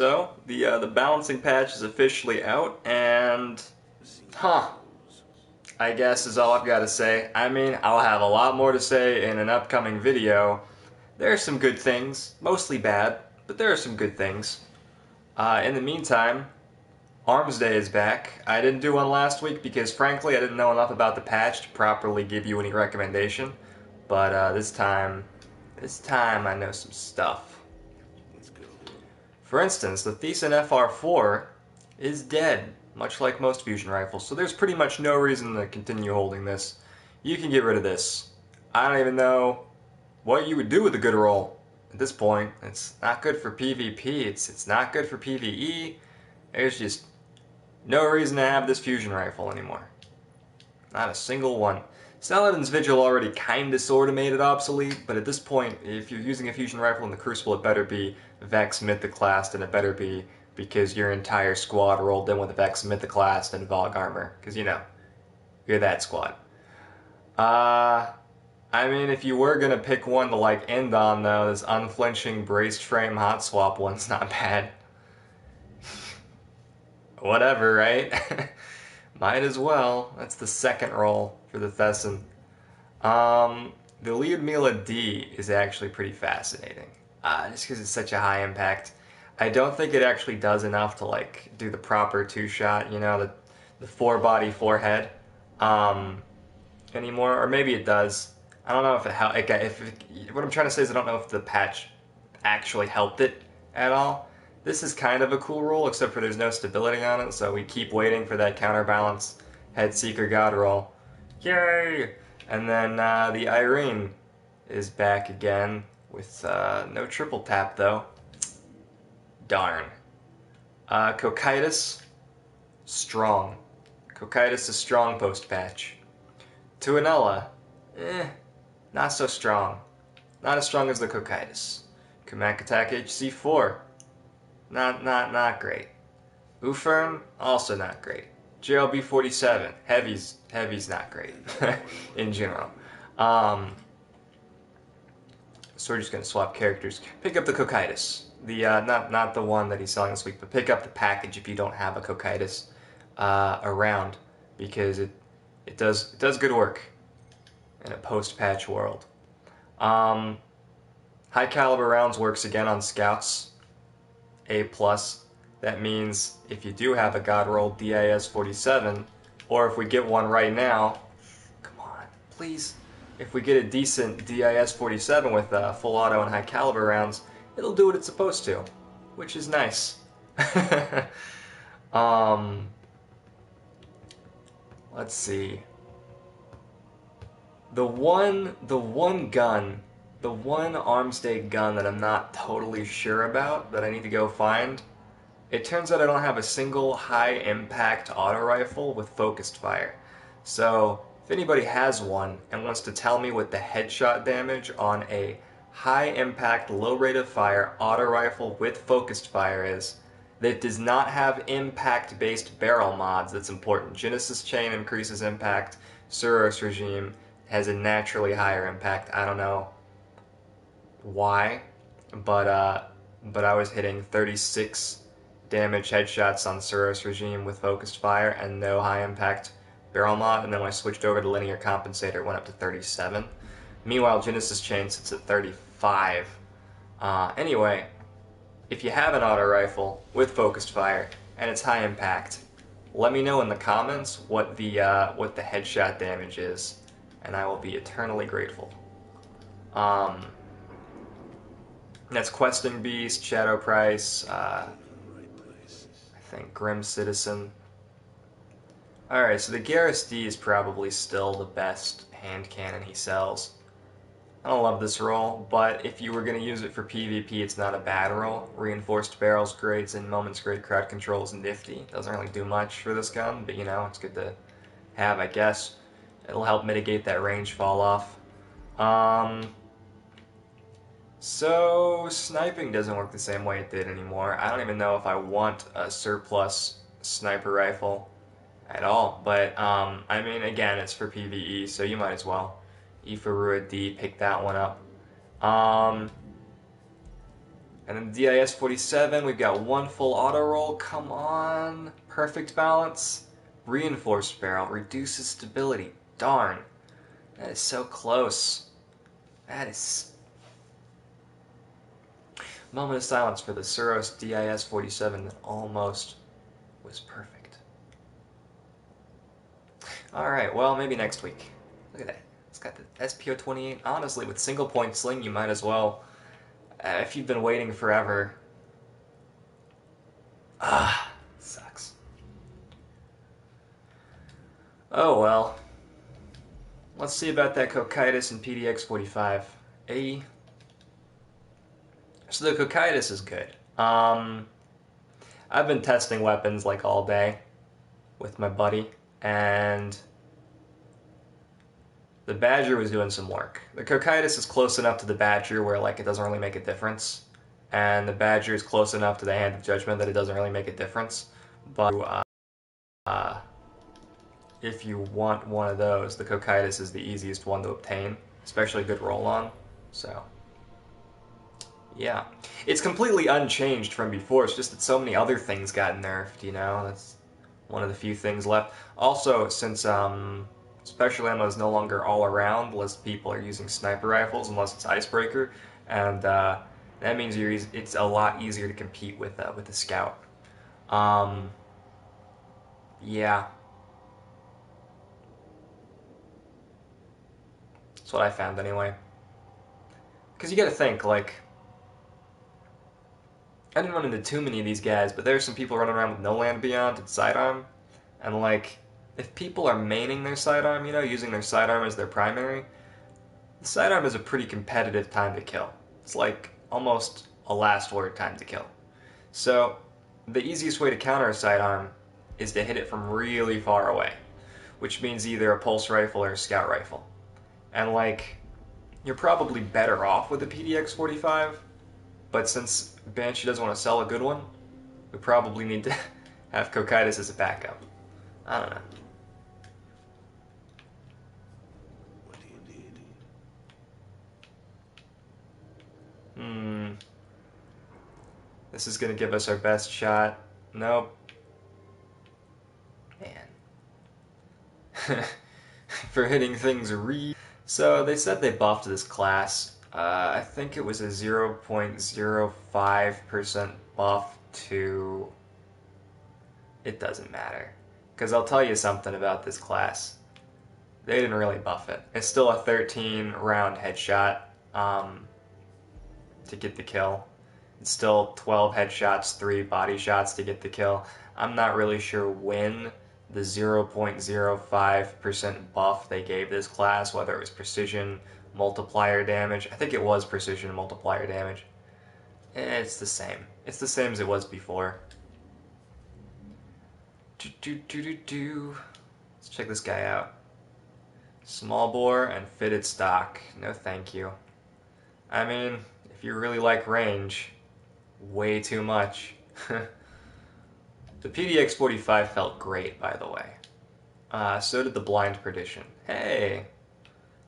So, the balancing patch is officially out, and I guess is all I've got to say. I mean, I'll have a lot more to say in an upcoming video. There are some good things, mostly bad, but there are some good things. In the meantime, Armsday is back. I didn't do one last week because, frankly, I didn't know enough about the patch to properly give you any recommendation. But this time I know some stuff. For instance, the Thyssen FR4 is dead, much like most fusion rifles, so there's pretty much no reason to continue holding this. You can get rid of this. I don't even know what you would do with a good roll at this point. It's not good for PvP, it's not good for PvE. There's just no reason to have this fusion rifle anymore. Not a single one. Saladin's Vigil already kinda sorta made it obsolete, but at this point, if you're using a fusion rifle in the Crucible, it better be Vex Mythoclast, and it better be because your entire squad rolled in with Vex Mythoclast and Vogue armor, because you know, you're that squad. I mean, if you were gonna pick one to like end on though, this unflinching braced frame hot swap one's not bad. Whatever, right? Might as well. That's the second roll for the Thyssen. The Lyudmila D is actually pretty fascinating. Just because it's such a high impact. I don't think it actually does enough to like do the proper two-shot, you know, the four-body, four-head anymore. Or maybe it does. I don't know if what I'm trying to say is I don't know if the patch actually helped it at all. This is kind of a cool roll, except for there's no stability on it, so we keep waiting for that counterbalance Head Seeker God roll. Yay! And then the Irene is back again with no triple tap though. Darn. Cocytus, strong. Cocytus is strong post-patch. Tuanella, not so strong. Not as strong as the Cocytus. Command Attack HC4, not great. Ufern, also not great. JLB 47, heavy's not great in general. So we're just gonna swap characters. Pick up the Cocytus. The not the one that he's selling this week, but pick up the package if you don't have a Cocytus around, because it does good work in a post-patch world. High caliber rounds works again on scouts. A+. That means if you do have a God roll DIS 47, or if we get one right now, come on, please. If we get a decent DIS 47 with full auto and high caliber rounds, it'll do what it's supposed to, which is nice. Let's see. The one Armsday gun that I'm not totally sure about, that I need to go find, it turns out I don't have a single high-impact auto rifle with focused fire. So, if anybody has one and wants to tell me what the headshot damage on a high-impact, low rate of fire auto rifle with focused fire is, that does not have impact-based barrel mods, that's important. Genesis Chain increases impact, Suros Regime has a naturally higher impact. I don't know why, but I was hitting 36 damage headshots on Suros Regime with focused fire and no high impact barrel mod, and then when I switched over to linear compensator it went up to 37. Meanwhile Genesis Chain sits at 35. Anyway, if you have an auto rifle with focused fire and it's high impact, let me know in the comments what the headshot damage is, and I will be eternally grateful. That's Questing Beast, Shadow Price, I think Grim Citizen. Alright, so the Garrus D is probably still the best hand cannon he sells. I don't love this roll, but if you were going to use it for PvP, it's not a bad roll. Reinforced barrels great, and moments great, crowd control is nifty. Doesn't really do much for this gun, but you know, it's good to have, I guess. It'll help mitigate that range fall off. So, sniping doesn't work the same way it did anymore. I don't even know if I want a surplus sniper rifle at all, but I mean, again, it's for PvE, so you might as well. Ifarua D, pick that one up. And then DIS-47, we've got one full auto roll. Come on. Perfect balance. Reinforced barrel. Reduces stability. Darn. That is so close. That is... Moment of silence for the Suros DIS-47 that almost was perfect. Alright, well, maybe next week. Look at that. It's got the SPO-28. Honestly, with single point sling, you might as well. If you've been waiting forever. Sucks. Oh well. Let's see about that Cocytus and PDX-45. So the Cocytus is good. I've been testing weapons like all day with my buddy, and the Badger was doing some work. The Cocytus is close enough to the Badger where like it doesn't really make a difference, and the Badger is close enough to the Hand of Judgment that it doesn't really make a difference. But if you want one of those, the Cocytus is the easiest one to obtain, especially a good roll-on. So yeah, it's completely unchanged from before. It's just that so many other things got nerfed. You know, that's one of the few things left. Also, since special ammo is no longer all around, less people are using sniper rifles unless it's Icebreaker, and that means it's a lot easier to compete with the Scout. Yeah, that's what I found anyway. Because you got to think, like, I didn't run into too many of these guys, but there's some people running around with no land beyond and sidearm, and like, if people are maining their sidearm, you know, using their sidearm as their primary, the sidearm is a pretty competitive time to kill. It's like almost a last word time to kill. So the easiest way to counter a sidearm is to hit it from really far away, which means either a pulse rifle or a scout rifle. And like, you're probably better off with a PDX-45, but since Banshee doesn't want to sell a good one, we probably need to have Cocytus as a backup. I don't know. This is going to give us our best shot. Nope. Man. For hitting things So they said they buffed this class. I think it was a 0.05% buff to... It doesn't matter. Because I'll tell you something about this class. They didn't really buff it. It's still a 13 round headshot to get the kill. It's still 12 headshots, 3 body shots to get the kill. I'm not really sure when the 0.05% buff they gave this class, whether it was precision multiplier damage. I think it was precision multiplier damage. It's the same. It's the same as it was before. Let's check this guy out. Small bore and fitted stock. No thank you. I mean, if you really like range, way too much. The PDX-45 felt great, by the way. So did the Blind Perdition. Hey,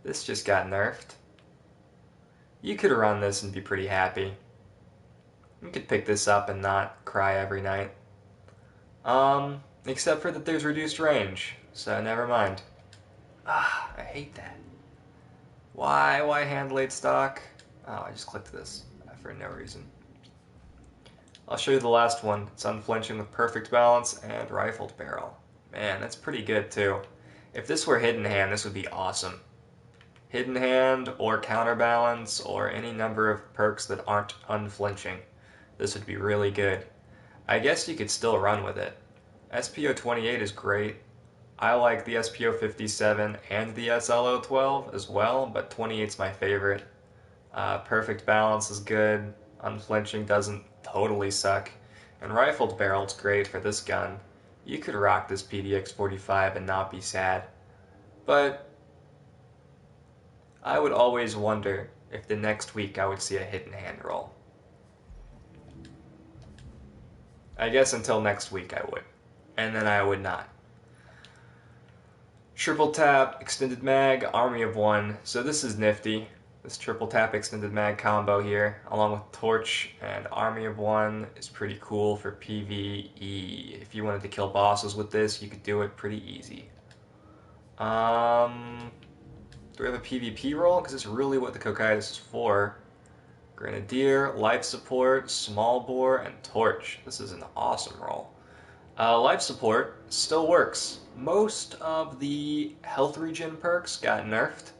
this just got nerfed. You could run this and be pretty happy. You could pick this up and not cry every night. Except for that there's reduced range, so never mind. I hate that. Why hand laid stock? Oh, I just clicked this for no reason. I'll show you the last one. It's unflinching with perfect balance and rifled barrel. Man, that's pretty good too. If this were hidden hand, this would be awesome. Hidden hand or counterbalance or any number of perks that aren't unflinching. This would be really good. I guess you could still run with it. SPO-28 is great. I like the SPO-57 and the SLO-12 as well, but 28's my favorite. Perfect balance is good. Unflinching doesn't totally suck. And rifled barrel's great for this gun. You could rock this PDX-45 and not be sad. But I would always wonder if the next week I would see a hidden hand roll. I guess until next week I would. And then I would not. Triple tap, extended mag, army of one. So this is nifty. This triple tap extended mag combo here, along with Torch and Army of One, is pretty cool for PvE. If you wanted to kill bosses with this, you could do it pretty easy. Do we have a PvP role? Because it's really what the Cocytus is for. Grenadier, Life Support, Small Bore, and Torch. This is an awesome role. Life Support still works. Most of the health regen perks got nerfed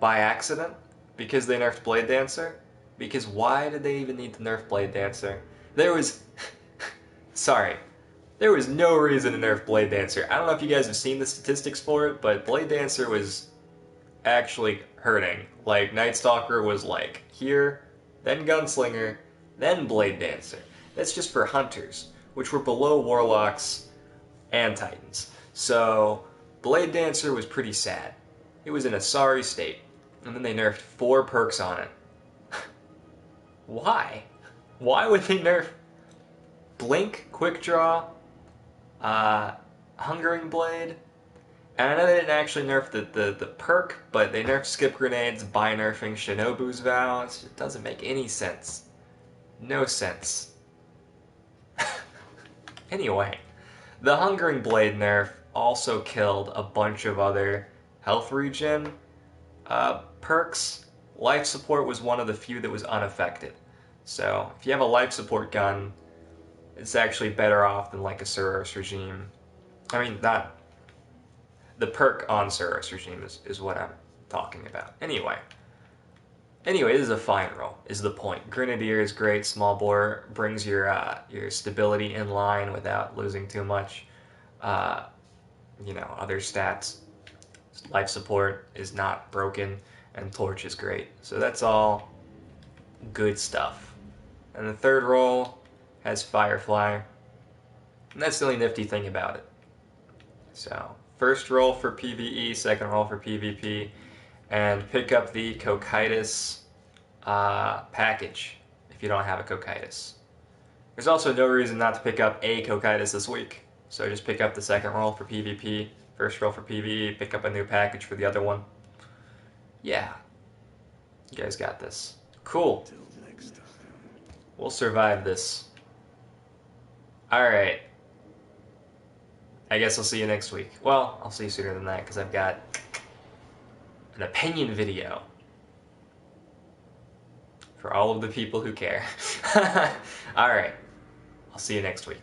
by accident because they nerfed Blade Dancer. Because why did they even need to nerf Blade Dancer? There was... Sorry. There was no reason to nerf Blade Dancer. I don't know if you guys have seen the statistics for it, but Blade Dancer was actually hurting. Like, Night Stalker was like here, then Gunslinger, then Blade Dancer. That's just for hunters, which were below Warlocks and Titans. So, Blade Dancer was pretty sad. It was in a sorry state. And then they nerfed 4 perks on it. Why? Why would they nerf Blink, Quick Draw, Hungering Blade? And I know they didn't actually nerf the perk, but they nerfed Skip Grenades by nerfing Shinobu's Vow. It doesn't make any sense. No sense. Anyway, the Hungering Blade nerf also killed a bunch of other health regen perks. Life Support was one of the few that was unaffected. So, if you have a life support gun, it's actually better off than like a Suros Regime. I mean, not... The perk on Suros Regime is what I'm talking about. Anyway, this is a fine roll, is the point. Grenadier is great. Small Bore brings your stability in line without losing too much. Other stats. Life Support is not broken, and Torch is great. So that's all good stuff. And the third roll has Firefly, and that's the only nifty thing about it. So, first roll for PvE, second roll for PvP, and pick up the Cocytus package if you don't have a Cocytus. There's also no reason not to pick up a Cocytus this week, so just pick up the second roll for PvP, first roll for PvE, pick up a new package for the other one. Yeah, you guys got this. Cool. We'll survive this. Alright. I guess I'll see you next week. Well, I'll see you sooner than that because I've got an opinion video for all of the people who care. Alright. I'll see you next week.